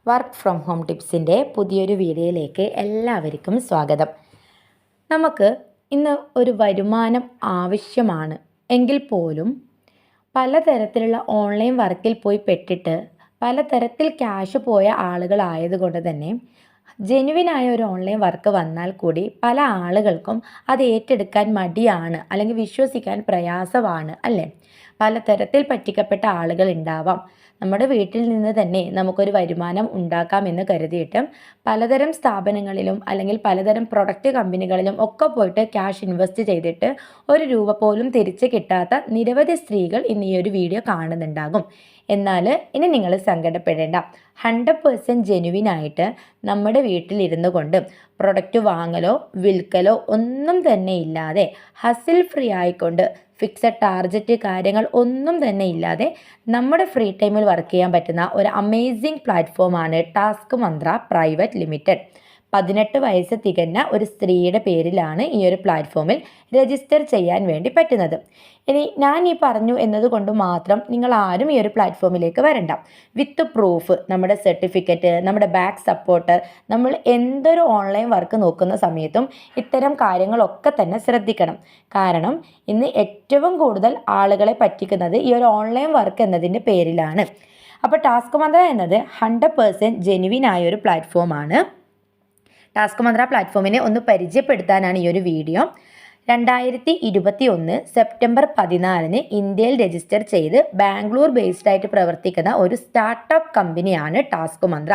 Work from home ടിപ്സിൻ്റെ പുതിയൊരു വീഡിയോയിലേക്ക് എല്ലാവർക്കും സ്വാഗതം. നമുക്ക് ഇന്ന് ഒരു വരുമാനം ആവശ്യമാണ് എങ്കിൽ പോലും പലതരത്തിലുള്ള ഓൺലൈൻ വർക്കിൽ പോയി പെട്ടിട്ട് പലതരത്തിൽ ക്യാഷ് പോയ ആളുകളായതുകൊണ്ട് തന്നെ ജെനുവിനായ ഒരു ഓൺലൈൻ വർക്ക് വന്നാൽ കൂടി പല ആളുകൾക്കും അത് ഏറ്റെടുക്കാൻ മടിയാണ്, അല്ലെങ്കിൽ വിശ്വസിക്കാൻ പ്രയാസമാണ് അല്ലേ? പലതരത്തിൽ പറ്റിക്കപ്പെട്ട ആളുകൾ ഉണ്ടാവാം. നമ്മുടെ വീട്ടിൽ നിന്ന് തന്നെ നമുക്കൊരു വരുമാനം ഉണ്ടാക്കാമെന്ന് കരുതിയിട്ട് പലതരം സ്ഥാപനങ്ങളിലും അല്ലെങ്കിൽ പലതരം പ്രൊഡക്റ്റ് കമ്പനികളിലും ഒക്കെ പോയിട്ട് ക്യാഷ് ഇൻവെസ്റ്റ് ചെയ്തിട്ട് ഒരു രൂപ പോലും തിരിച്ച് കിട്ടാത്ത നിരവധി സ്ത്രീകൾ ഇന്ന് ഈ ഒരു വീഡിയോ കാണുന്നുണ്ടാകും. എന്നാൽ ഇനി നിങ്ങൾ സങ്കടപ്പെടേണ്ട. 100% ജെനുവിനായിട്ട് നമ്മുടെ വീട്ടിലിരുന്നു കൊണ്ട് പ്രൊഡക്റ്റ് വാങ്ങലോ വിൽക്കലോ ഒന്നും തന്നെ ഇല്ലാതെ ഹസിൽ ഫ്രീ ആയിക്കൊണ്ട് ഫിക്സഡ് ടാർഗറ്റ് കാര്യങ്ങൾ ഒന്നും തന്നെ ഇല്ലാതെ നമ്മുടെ ഫ്രീ ടൈമിൽ വർക്ക് ചെയ്യാൻ പറ്റുന്ന ഒരു അമേസിങ് പ്ലാറ്റ്ഫോമാണ് ടാസ്ക് മന്ത്ര പ്രൈവറ്റ് ലിമിറ്റഡ്. 18 വയസ്സ് തികഞ്ഞ ഒരു സ്ത്രീയുടെ പേരിലാണ് ഈ ഒരു പ്ലാറ്റ്ഫോമിൽ രജിസ്റ്റർ ചെയ്യാൻ വേണ്ടി പറ്റുന്നത്. ഇനി ഞാൻ ഈ പറഞ്ഞു എന്നതുകൊണ്ട് മാത്രം നിങ്ങൾ ആരും ഈ ഒരു പ്ലാറ്റ്ഫോമിലേക്ക് വരണ്ട. വിത്ത് പ്രൂഫ്, നമ്മുടെ സർട്ടിഫിക്കറ്റ്, നമ്മുടെ ബാക്ക് സപ്പോർട്ടർ, നമ്മൾ എന്തൊരു ഓൺലൈൻ വർക്ക് നോക്കുന്ന സമയത്തും ഇത്തരം കാര്യങ്ങളൊക്കെ തന്നെ ശ്രദ്ധിക്കണം. കാരണം ഇന്ന് ഏറ്റവും കൂടുതൽ ആളുകളെ പറ്റിക്കുന്നത് ഈ ഒരു ഓൺലൈൻ വർക്ക് എന്നതിൻ്റെ പേരിലാണ്. അപ്പോൾ ടാസ്ക് മന്ത്ര എന്നത് 100% ജെനുവിനായ ഒരു പ്ലാറ്റ്ഫോമാണ്. ടാസ്ക് മന്ത്ര പ്ലാറ്റ്ഫോമിനെ ഒന്ന് പരിചയപ്പെടുത്താനാണ് ഈ ഒരു വീഡിയോ. 2021 സെപ്റ്റംബർ 14 ഇന്ത്യയിൽ രജിസ്റ്റർ ചെയ്ത് ബാംഗ്ലൂർ ബേസ്ഡ് ആയിട്ട് പ്രവർത്തിക്കുന്ന ഒരു സ്റ്റാർട്ടപ്പ് കമ്പനിയാണ് ടാസ്ക് മന്ത്ര.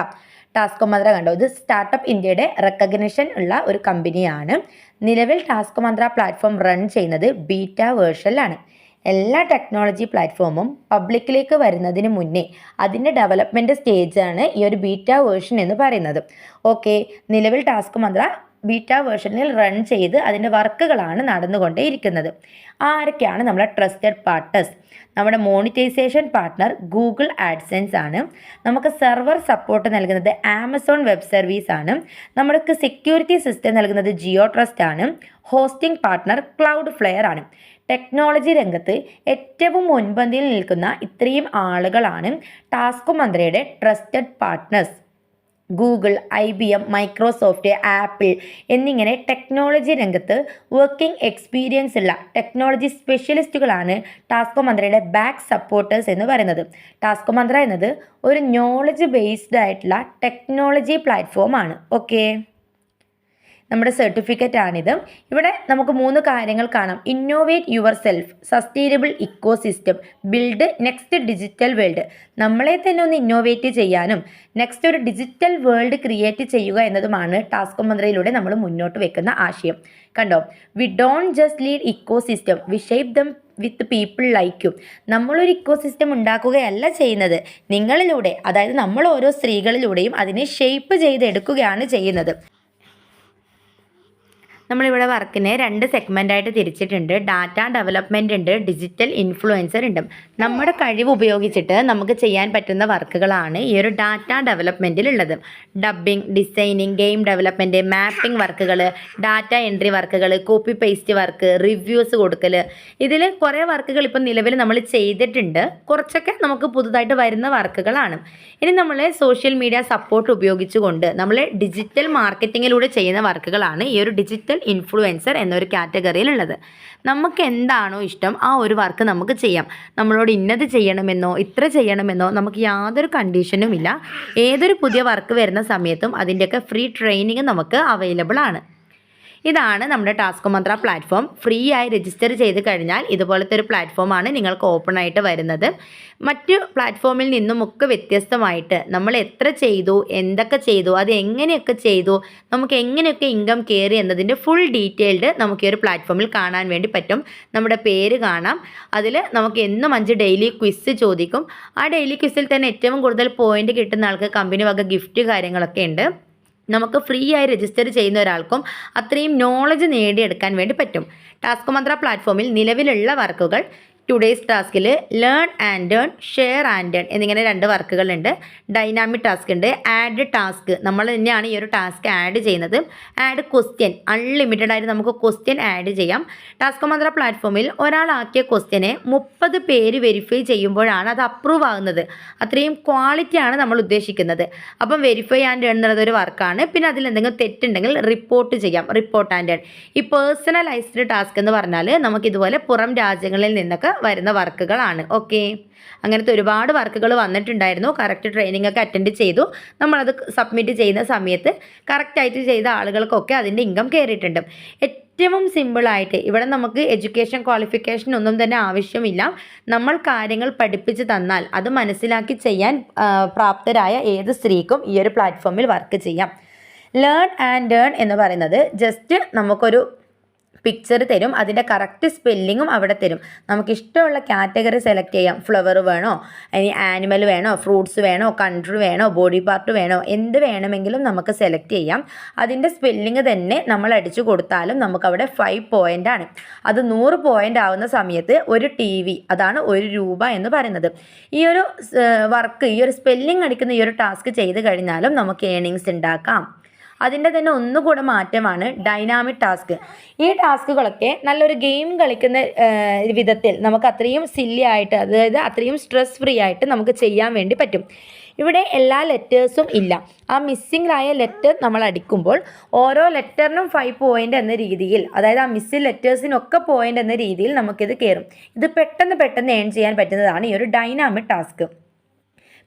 ടാസ്ക് മന്ത്ര കണ്ടോ, ഇത് സ്റ്റാർട്ടപ്പ് ഇന്ത്യയുടെ റെക്കഗ്നിഷൻ ഉള്ള ഒരു കമ്പനിയാണ്. നിലവിൽ ടാസ്ക് മന്ത്ര പ്ലാറ്റ്ഫോം റൺ ചെയ്യുന്നത് ബീറ്റ വേർഷനിലാണ്. എല്ലാ ടെക്നോളജി പ്ലാറ്റ്ഫോമും പബ്ലിക്കിലേക്ക് വരുന്നതിന് മുന്നേ അതിൻ്റെ ഡെവലപ്മെൻറ്റ് സ്റ്റേജാണ് ഈ ഒരു ബീറ്റ വേർഷൻ എന്ന് പറയുന്നത്. ഓക്കെ, നിലവിൽ ടാസ്ക് മന്ത്ര ബീറ്റ വേർഷനിൽ റൺ ചെയ്ത് അതിൻ്റെ വർക്കുകളാണ് നടന്നുകൊണ്ടേയിരിക്കുന്നത്. ആരൊക്കെയാണ് നമ്മളെ ട്രസ്റ്റഡ് പാർട്ട്നേഴ്സ്? നമ്മുടെ മോണിറ്റൈസേഷൻ പാർട്ട്ണർ ഗൂഗിൾ ആഡ്സെൻസ് ആണ്. നമുക്ക് സെർവർ സപ്പോർട്ട് നൽകുന്നത് ആമസോൺ വെബ് സർവീസ് ആണ്. നമ്മൾക്ക് സെക്യൂരിറ്റി സിസ്റ്റം നൽകുന്നത് ജിയോ ട്രസ്റ്റ് ആണ്. ഹോസ്റ്റിംഗ് പാർട്ട്ണർ ക്ലൗഡ് ഫ്ലെയർ ആണ്. ടെക്നോളജി രംഗത്ത് ഏറ്റവും മുൻപന്തിയിൽ നിൽക്കുന്ന ഇത്രയും ആളുകളാണ് ടാസ്ക് മന്ത്രയുടെ trusted partners. Google, IBM, Microsoft, Apple എന്നിങ്ങനെ ടെക്നോളജി രംഗത്ത് വർക്കിംഗ് എക്സ്പീരിയൻസ് ഉള്ള ടെക്നോളജി സ്പെഷ്യലിസ്റ്റുകളാണ് ടാസ്ക് മന്ത്രയുടെ ബാക്ക് സപ്പോർട്ടേഴ്സ് എന്ന് പറയുന്നത്. ടാസ്ക് മന്ത്ര എന്നത് ഒരു നോളജ് ബേസ്ഡ് ആയിട്ടുള്ള ടെക്നോളജി പ്ലാറ്റ്ഫോമാണ്. ഓക്കെ, നമ്മുടെ സർട്ടിഫിക്കറ്റ് ആണിത്. ഇവിടെ നമുക്ക് 3 കാര്യങ്ങൾ കാണാം. Innovate your self, sustainable eco system, build next digital world. നമ്മളെ തന്നെ ഒന്ന് ഇന്നോവേറ്റ് ചെയ്യാനും നെക്സ്റ്റ് ഒരു ഡിജിറ്റൽ വേൾഡ് ക്രിയേറ്റ് ചെയ്യുക എന്നതുമാണ് ടാസ്ക് മന്ത്രയിലൂടെ നമ്മൾ മുന്നോട്ട് വെക്കുന്ന ആശയം. കണ്ടോ, we don't just lead ecosystem, we shape them with people like you. നമ്മളൊരു ഇക്കോ സിസ്റ്റം ഉണ്ടാക്കുകയല്ല ചെയ്യുന്നത്, നിങ്ങളിലൂടെ, അതായത് നമ്മൾ ഓരോ സ്ത്രീകളിലൂടെയും അതിനെ ഷേപ്പ് ചെയ്തെടുക്കുകയാണ് ചെയ്യുന്നത്. നമ്മളിവിടെ വർക്കിനെ 2 സെഗ്മെൻ്റായിട്ട് തിരിച്ചിട്ടുണ്ട്. ഡാറ്റ ഡെവലപ്മെൻ്റ് ഉണ്ട്, ഡിജിറ്റൽ ഇൻഫ്ലുവൻസർ ഉണ്ട്. നമ്മുടെ കഴിവ് ഉപയോഗിച്ചിട്ട് നമുക്ക് ചെയ്യാൻ പറ്റുന്ന വർക്കുകളാണ് ഈ ഒരു ഡാറ്റ ഡെവലപ്മെൻറ്റിലുള്ളത്. Dubbing, designing, game development, mapping വർക്കുകൾ, ഡാറ്റ എൻട്രി വർക്കുകൾ, കോപ്പി പേസ്റ്റ് വർക്ക്, റിവ്യൂസ് കൊടുക്കൽ. ഇതിൽ കുറേ വർക്കുകൾ ഇപ്പം നിലവിൽ നമ്മൾ ചെയ്തിട്ടുണ്ട്. കുറച്ചൊക്കെ നമുക്ക് പുതുതായിട്ട് വരുന്ന വർക്കുകളാണ്. ഇനി നമ്മൾ സോഷ്യൽ മീഡിയ സപ്പോർട്ട് ഉപയോഗിച്ചുകൊണ്ട് നമ്മൾ ഡിജിറ്റൽ മാർക്കറ്റിങ്ങിലൂടെ ചെയ്യുന്ന വർക്കുകളാണ് ഈ ഒരു ഡിജിറ്റൽ ഇൻഫ്ലുവൻസർ എന്നൊരു കാറ്റഗറിയിലുള്ളത്. നമുക്ക് എന്താണോ ഇഷ്ടം ആ ഒരു വർക്ക് നമുക്ക് ചെയ്യാം. നമ്മളോട് ഇന്നത് ചെയ്യണമെന്നോ ഇത്ര ചെയ്യണമെന്നോ നമുക്ക് യാതൊരു കണ്ടീഷനും ഇല്ല. ഏതൊരു പുതിയ വർക്ക് വരുന്ന സമയത്തും അതിൻ്റെയൊക്കെ ഫ്രീ ട്രെയിനിങ് നമുക്ക് അവൈലബിൾ ആണ്. ഇതാണ് നമ്മുടെ ടാസ്ക് മന്ത്ര പ്ലാറ്റ്ഫോം. ഫ്രീ ആയി രജിസ്റ്റർ ചെയ്ത് കഴിഞ്ഞാൽ ഇതുപോലത്തെ ഒരു പ്ലാറ്റ്ഫോമാണ് നിങ്ങൾക്ക് ഓപ്പൺ ആയിട്ട് വരുന്നത്. മറ്റു പ്ലാറ്റ്ഫോമിൽ നിന്നുമൊക്കെ വ്യത്യസ്തമായിട്ട് നമ്മൾ എത്ര ചെയ്തു, എന്തൊക്കെ ചെയ്തു, അത് എങ്ങനെയൊക്കെ ചെയ്തു, നമുക്ക് എങ്ങനെയൊക്കെ ഇൻകം കയറി എന്നതിൻ്റെ ഫുൾ ഡീറ്റെയിൽഡ് നമുക്ക് ഈ ഒരു പ്ലാറ്റ്ഫോമിൽ കാണാൻ വേണ്ടി പറ്റും. നമ്മുടെ പേര് കാണാം. അതിൽ നമുക്ക് എന്നും 5 ഡെയിലി ക്വിസ് ചോദിക്കും. ആ ഡെയിലി ക്വിസിൽ തന്നെ ഏറ്റവും കൂടുതൽ പോയിന്റ് കിട്ടുന്ന ആൾക്ക് കമ്പനി വക ഗിഫ്റ്റ് കാര്യങ്ങളൊക്കെ ഉണ്ട്. നമുക്ക് ഫ്രീ ആയി രജിസ്റ്റർ ചെയ്യുന്ന ഒരാൾക്കും അത്രയും നോളജ് നേടിയെടുക്കാൻ വേണ്ടി പറ്റും. ടാസ്ക് മന്ത്ര പ്ലാറ്റ്ഫോമിൽ നിലവിലുള്ള വർക്കുകൾ ടുഡേയ്സ് ടാസ്കിൽ learn and earn, share and earn എന്നിങ്ങനെ 2 വർക്കുകളുണ്ട്. ഡൈനാമിക് ടാസ്ക് ഉണ്ട്, ആഡ് ടാസ്ക്. നമ്മൾ തന്നെയാണ് ഈ ഒരു ടാസ്ക് ആഡ് ചെയ്യുന്നത്. ആഡ് ക്വസ്റ്റ്യൻ, അൺലിമിറ്റഡ് ആയിട്ട് നമുക്ക് ക്വസ്റ്റ്യൻ ആഡ് ചെയ്യാം. ടാസ്ക് മന്ത്ര പ്ലാറ്റ്ഫോമിൽ ഒരാളാക്കിയ ക്വസ്റ്റ്യനെ 30 പേര് വെരിഫൈ ചെയ്യുമ്പോഴാണ് അത് അപ്രൂവ് ആകുന്നത്. അത്രയും ക്വാളിറ്റിയാണ് നമ്മൾ ഉദ്ദേശിക്കുന്നത്. അപ്പം വെരിഫൈ ആൻഡ് ഏൺ എന്നുള്ളത് ഒരു വർക്കാണ്. പിന്നെ അതിൽ എന്തെങ്കിലും തെറ്റുണ്ടെങ്കിൽ റിപ്പോർട്ട് ചെയ്യാം, റിപ്പോർട്ട് ആൻഡ് ഏൺ. ഈ പേഴ്സണലൈസ്ഡ് ടാസ്ക് എന്ന് പറഞ്ഞാൽ നമുക്കിതുപോലെ പുറം രാജ്യങ്ങളിൽ നിന്നൊക്കെ വരുന്ന വർക്കുകളാണ്. ഓക്കെ, അങ്ങനത്തെ ഒരുപാട് വർക്കുകൾ വന്നിട്ടുണ്ടായിരുന്നു. കറക്റ്റ് ട്രെയിനിങ് ഒക്കെ അറ്റൻഡ് ചെയ്തു. നമ്മളത് സബ്മിറ്റ് ചെയ്യുന്ന സമയത്ത് കറക്റ്റായിട്ട് ചെയ്ത ആളുകൾക്കൊക്കെ അതിൻ്റെ ഇൻകം കയറിയിട്ടുണ്ട്. ഏറ്റവും സിമ്പിളായിട്ട് ഇവിടെ നമുക്ക് എഡ്യൂക്കേഷൻ ക്വാളിഫിക്കേഷൻ ഒന്നും തന്നെ ആവശ്യമില്ല. നമ്മൾ കാര്യങ്ങൾ പഠിപ്പിച്ച് തന്നാൽ അത് മനസ്സിലാക്കി ചെയ്യാൻ പ്രാപ്തരായ ഏത് സ്ത്രീക്കും ഈ ഒരു പ്ലാറ്റ്ഫോമിൽ വർക്ക് ചെയ്യാം. ലേൺ ആൻഡ് ഏൺ എന്ന് പറയുന്നത് ജസ്റ്റ് നമുക്കൊരു പിക്ചർ തരും, അതിൻ്റെ കറക്റ്റ് സ്പെല്ലിങ്ങും അവിടെ തരും. നമുക്കിഷ്ടമുള്ള കാറ്റഗറി സെലക്ട് ചെയ്യാം. ഫ്ലവർ വേണോ, ഇനി ആനിമൽ വേണോ, ഫ്രൂട്ട്സ് വേണോ, കൺട്രി വേണോ, ബോഡി പാർട്ട് വേണോ, എന്ത് വേണമെങ്കിലും നമുക്ക് സെലക്ട് ചെയ്യാം. അതിൻ്റെ സ്പെല്ലിങ് തന്നെ നമ്മൾ അടിച്ചു കൊടുത്താലും നമുക്കവിടെ 5 പോയിൻ്റ് ആണ്. അത് 100 പോയിൻ്റ് ആവുന്ന സമയത്ത് ഒരു TV, അതാണ് 1 രൂപ എന്ന് പറയുന്നത്. ഈ ഒരു വർക്ക്, ഈ ഒരു സ്പെല്ലിംഗ് അടിക്കുന്ന ഈ ഒരു ടാസ്ക് ചെയ്ത് കഴിഞ്ഞാലും നമുക്ക് ഏണിങ്സ് ഉണ്ടാക്കാം. അതിൻ്റെ തന്നെ ഒന്നുകൂടെ മാറ്റമാണ് ഡൈനാമിക് ടാസ്ക്. ഈ ടാസ്കുകളൊക്കെ നല്ലൊരു ഗെയിം കളിക്കുന്ന വിധത്തിൽ നമുക്ക് അത്രയും സില്ലി ആയിട്ട്, അതായത് അത്രയും സ്ട്രെസ് ഫ്രീ ആയിട്ട് നമുക്ക് ചെയ്യാൻ വേണ്ടി പറ്റും. ഇവിടെ എല്ലാ ലെറ്റേഴ്സും ഇല്ല. ആ മിസ്സിംഗ് ആയ ലെറ്റർ നമ്മൾ അടിക്കുമ്പോൾ ഓരോ ലെറ്ററിനും 5 പോയിൻ്റ് എന്ന രീതിയിൽ, അതായത് ആ മിസ്സിംഗ് ലെറ്റേഴ്സിനൊക്കെ പോയിൻ്റ് എന്ന രീതിയിൽ നമുക്കിത് കയറും. ഇത് പെട്ടെന്ന് ഏൺ ചെയ്യാൻ പറ്റുന്നതാണ് ഈ ഒരു ഡൈനാമിക് ടാസ്ക്.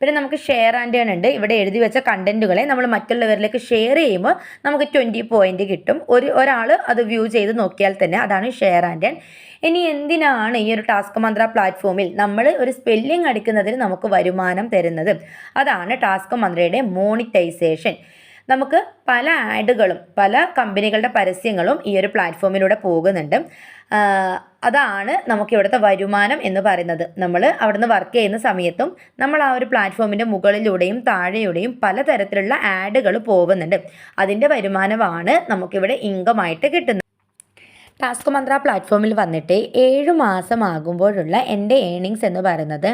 പിന്നെ നമുക്ക് ഷെയർ ആൻഡ് ഏൺ ഉണ്ട്. ഇവിടെ എഴുതി വെച്ച കണ്ടൻറ്റുകളെ നമ്മൾ മറ്റുള്ളവരിലേക്ക് ഷെയർ ചെയ്യുമ്പോൾ നമുക്ക് 20 പോയിൻ്റ് കിട്ടും. ഒരാൾ അത് വ്യൂ ചെയ്ത് നോക്കിയാൽ തന്നെ, അതാണ് ഷെയർ ആൻഡ് ഏൺ. ഇനി എന്തിനാണ് ഈ ഒരു ടാസ്ക് മന്ത്ര പ്ലാറ്റ്ഫോമിൽ നമ്മൾ ഒരു സ്പെല്ലിംഗ് അടിക്കുന്നതിന് നമുക്ക് വരുമാനം തരുന്നത്? അതാണ് ടാസ്ക് മന്ത്രയുടെ മോണിറ്റൈസേഷൻ. നമുക്ക് പല ആഡുകളും പല കമ്പനികളുടെ പരസ്യങ്ങളും ഈ ഒരു പ്ലാറ്റ്ഫോമിലൂടെ പോകുന്നുണ്ട്. അതാണ് നമുക്കിവിടുത്തെ വരുമാനം എന്ന് പറയുന്നത്. നമ്മൾ അവിടുന്ന് വർക്ക് ചെയ്യുന്ന സമയത്തും നമ്മൾ ആ ഒരു പ്ലാറ്റ്ഫോമിൻ്റെ മുകളിലൂടെയും താഴെയൂടെയും പലതരത്തിലുള്ള ആഡുകൾ പോകുന്നുണ്ട്. അതിൻ്റെ വരുമാനമാണ് നമുക്കിവിടെ ഇൻകം ആയിട്ട് കിട്ടുന്നത്. ടാസ്ക് മന്ത്ര പ്ലാറ്റ്ഫോമിൽ വന്നിട്ട് 7 മാസം ആകുമ്പോഴുള്ള എൻ്റെ ഏണിങ്സ് എന്ന് പറയുന്നത്